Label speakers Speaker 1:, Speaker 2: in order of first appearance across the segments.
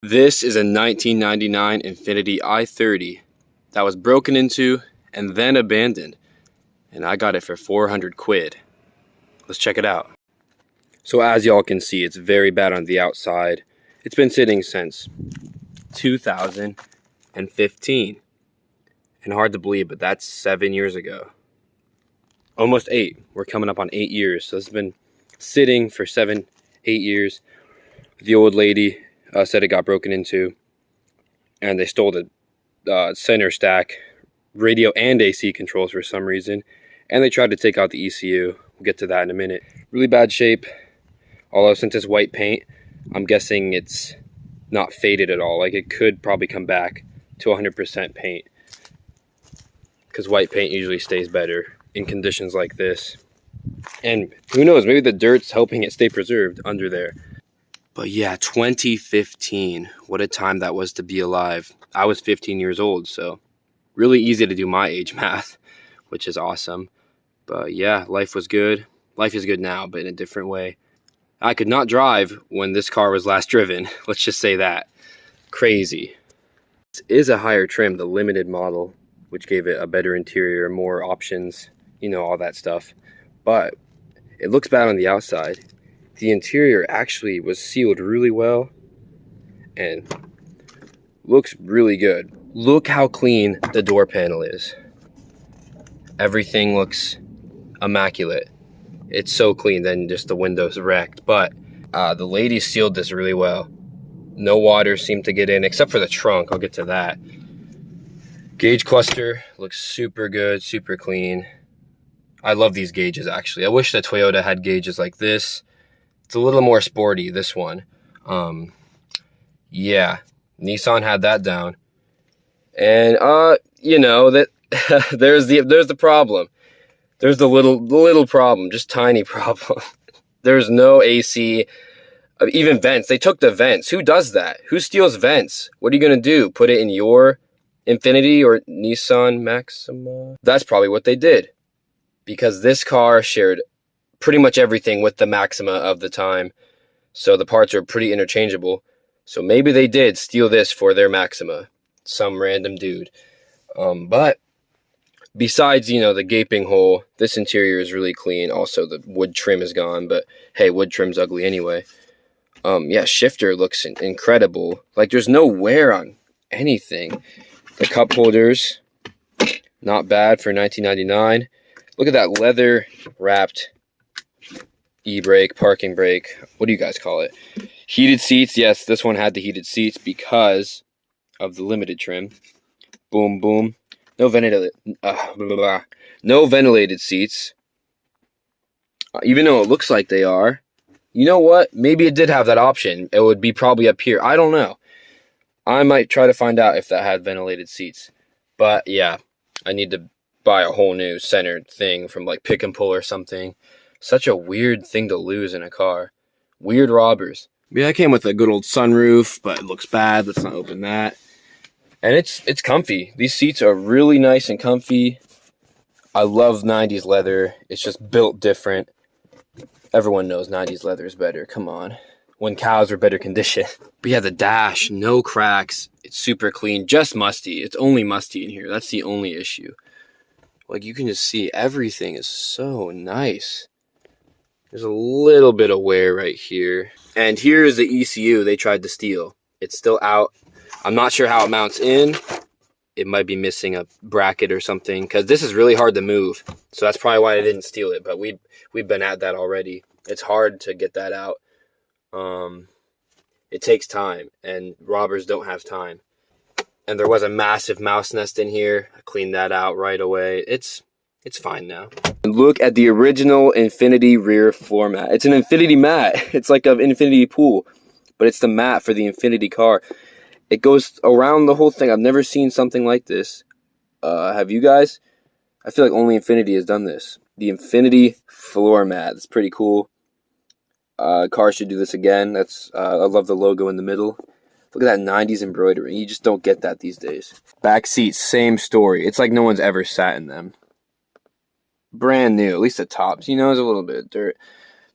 Speaker 1: This is a 1999 Infiniti i30 that was broken into and then abandoned, and I got it for 400 quid. Let's check it out. So as y'all can see, it's very bad on the outside. It's been sitting since 2015, and hard to believe, but that's 7 years ago. Almost 8. We're coming up on 8 years, so it's been sitting for 7, 8 years. The old lady said it got broken into, and they stole the center stack, radio and AC controls for some reason, and they tried to take out the ECU. We'll get to that in a minute. Really bad shape, although since it's white paint, I'm guessing it's not faded at all. Like, it could probably come back to 100% paint, because white paint usually stays better in conditions like this. And who knows, maybe the dirt's helping it stay preserved under there. But yeah, 2015, what a time that was to be alive. I was 15 years old, so really easy to do my age math, which is awesome. But yeah, life was good. Life is good now, but in a different way. I could not drive when this car was last driven. Let's just say that. Crazy. This is a higher trim, the limited model, which gave it a better interior, more options, you know, all that stuff. But it looks bad on the outside. The interior actually was sealed really well and looks really good. Look how clean the door panel is. Everything looks immaculate. It's so clean, then just the windows wrecked. But the lady sealed this really well. No water seemed to get in, except for the trunk. I'll get to that. Gauge cluster looks super good, super clean. I love these gauges, actually. I wish that Toyota had gauges like this. It's a little more sporty, this one. Yeah, Nissan had that down. And you know that there's the problem. There's the little problem, just tiny problem. There's no AC, even vents. They took the vents. Who does that? Who steals vents? What are you gonna do? Put it in your Infiniti or Nissan Maxima? That's probably what they did, because this car shared pretty much everything with the Maxima of the time, so the parts are pretty interchangeable. So maybe they did steal this for their Maxima, some random dude. But besides, you know, the gaping hole, this interior is really clean. Also, the wood trim is gone, but hey, wood trim's ugly anyway. Yeah, shifter looks incredible. Like, there's no wear on anything. The cup holders, not bad for 1999. Look at that leather wrapped e-brake, parking brake, what do you guys call it? Heated seats. Yes, this one had the heated seats because of the limited trim. Boom, boom. No ventilated seats. Even though it looks like they are. You know what? Maybe it did have that option. It would be probably up here. I don't know. I might try to find out if that had ventilated seats. But yeah, I need to buy a whole new center thing from like Pick and Pull or something. Such a weird thing to lose in a car. Weird robbers. Yeah, I came with a good old sunroof, but it looks bad. Let's not open that. And it's comfy. These seats are really nice and comfy. I love 90s leather. It's just built different. Everyone knows 90s leather is better. Come on. When cows were better condition. But yeah, the dash, no cracks. It's super clean. Just musty. It's only musty in here. That's the only issue. Like, you can just see everything is so nice. There's a little bit of wear right here. And here is the ECU they tried to steal. It's still out. I'm not sure how it mounts in. It might be missing a bracket or something, because this is really hard to move. So that's probably why I didn't steal it, but we've been at that already. It's hard to get that out. It takes time, and robbers don't have time. And there was a massive mouse nest in here. I cleaned that out right away. It's fine now. And look at the original Infiniti rear floor mat. It's an Infiniti mat. It's like an Infiniti pool, but it's the mat for the Infiniti car. It goes around the whole thing. I've never seen something like this. Have you guys? I feel like only Infiniti has done this. The Infiniti floor mat. It's pretty cool. Cars should do this again. I love the logo in the middle. Look at that 90s embroidery. You just don't get that these days. Back seats, same story. It's like no one's ever sat in them. Brand new, at least the tops. You know, there's a little bit of dirt.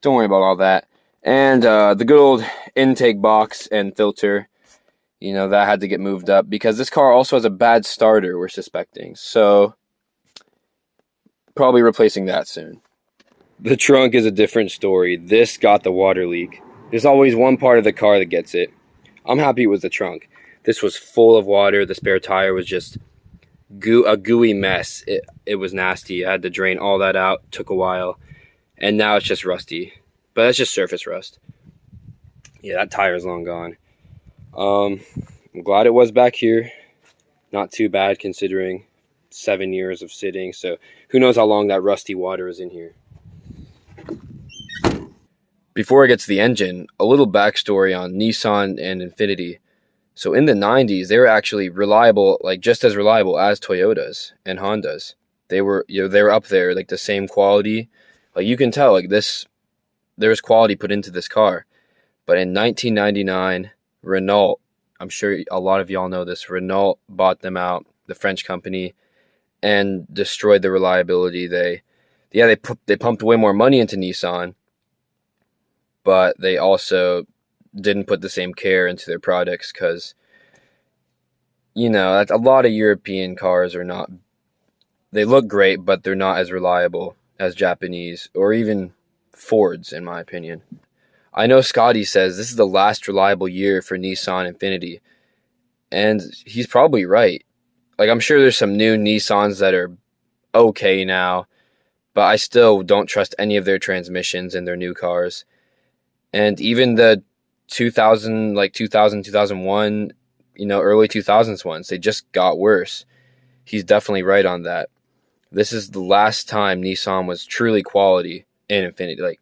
Speaker 1: Don't worry about all that. And the good old intake box and filter. You know, that had to get moved up because this car also has a bad starter, we're suspecting. So, probably replacing that soon. The trunk is a different story. This got the water leak. There's always one part of the car that gets it. I'm happy it was the trunk. This was full of water. The spare tire was just a gooey mess. It was nasty. I had to drain all that out. Took a while. And now it's just rusty. But that's just surface rust. Yeah, that tire's long gone. I'm glad it was back here. Not too bad considering 7 years of sitting. So who knows how long that rusty water is in here. Before I get to the engine, a little backstory on Nissan and Infiniti. So in the 90s, they were actually reliable, like just as reliable as Toyotas and Hondas. They were, they were up there, like the same quality. Like you can tell, like there's quality put into this car. But in 1999, Renault, I'm sure a lot of y'all know this, Renault bought them out, the French company, and destroyed the reliability. They pumped way more money into Nissan, but they also didn't put the same care into their products because, a lot of European cars are not, they look great, but they're not as reliable as Japanese or even Fords, in my opinion. I know Scotty says this is the last reliable year for Nissan Infiniti, and he's probably right. Like, I'm sure there's some new Nissans that are okay now, but I still don't trust any of their transmissions in their new cars. And even the 2001, early 2000s ones, they just got worse. He's definitely right on that. This is the last time Nissan was truly quality in Infiniti. Like,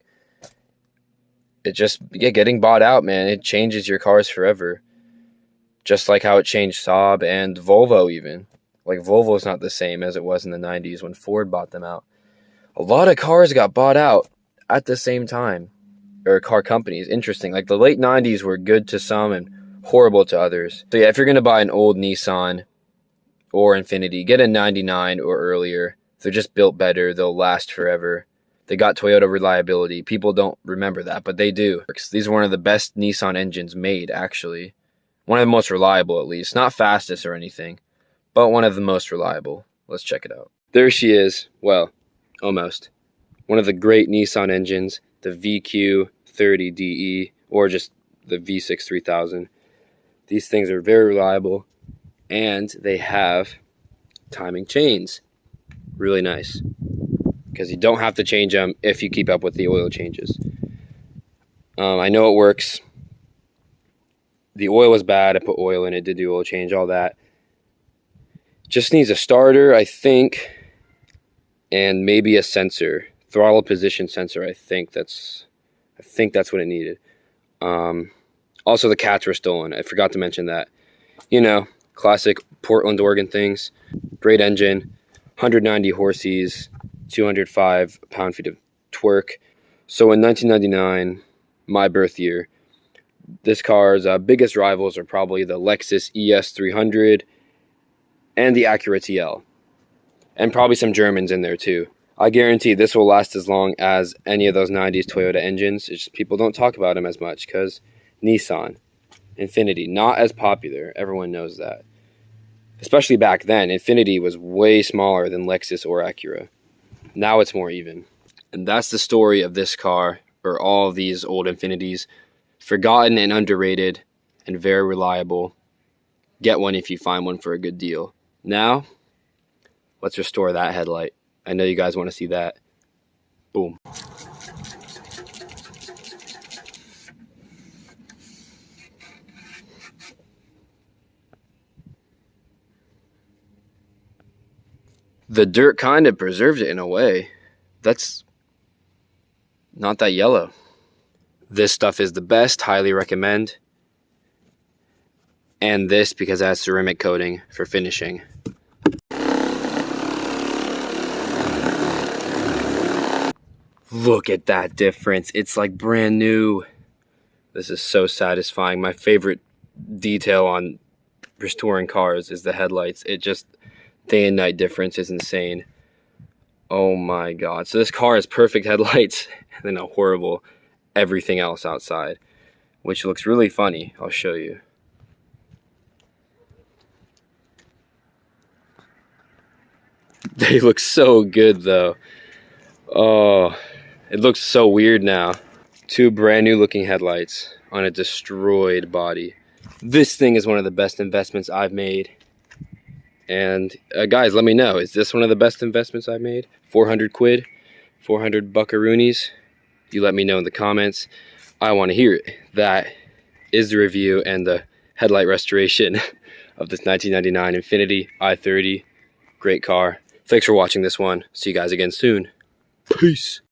Speaker 1: getting bought out, man, it changes your cars forever. Just like how it changed Saab and Volvo even. Like, Volvo's not the same as it was in the 90s when Ford bought them out. A lot of cars got bought out at the same time. Or car companies. Interesting. Like, the late 90s were good to some and horrible to others. So yeah, if you're going to buy an old Nissan or Infiniti, get a 99 or earlier. They're just built better. They'll last forever. They got Toyota reliability. People don't remember that, but they do. These are one of the best Nissan engines made, actually. One of the most reliable, at least. Not fastest or anything, but one of the most reliable. Let's check it out. There she is. Well, almost. One of the great Nissan engines, the VQ30DE, or just the V6 3000. These things are very reliable, and they have timing chains. Really nice, because you don't have to change them if you keep up with the oil changes. I know it works. The oil was bad. I put oil in it, did the oil change, all that. Just needs a starter, I think, and maybe a sensor, throttle position sensor. I think that's what it needed. Also, the cats were stolen. I forgot to mention that. Classic Portland, Oregon things. Great engine, 190 horses, 205 pound-feet of torque. So in 1999, my birth year, this car's biggest rivals are probably the Lexus ES300 and the Acura TL. And probably some Germans in there too. I guarantee this will last as long as any of those 90s Toyota engines. It's just people don't talk about them as much because Nissan, Infiniti, not as popular. Everyone knows that. Especially back then, Infiniti was way smaller than Lexus or Acura. Now it's more even. And that's the story of this car, or all of these old Infinitis. Forgotten and underrated and very reliable. Get one if you find one for a good deal. Now, let's restore that headlight. I know you guys want to see that. Boom. The dirt kind of preserved it in a way. That's not that yellow. This stuff is the best, highly recommend. And this because it has ceramic coating for finishing. Look at that difference. It's like brand new. This is so satisfying. My favorite detail on restoring cars is the headlights. It just, day and night difference is insane. Oh my God. So this car has perfect headlights and then a horrible everything else outside, which looks really funny. I'll show you. They look so good though. Oh, it looks so weird now. 2 brand new looking headlights on a destroyed body. This thing is one of the best investments I've made. And guys, let me know, is this one of the best investments I've made? 400 quid, 400 buckaroonies? You let me know in the comments. I want to hear it. That is the review and the headlight restoration of this 1999 Infiniti i30. Great car. Thanks for watching this one. See you guys again soon. Peace.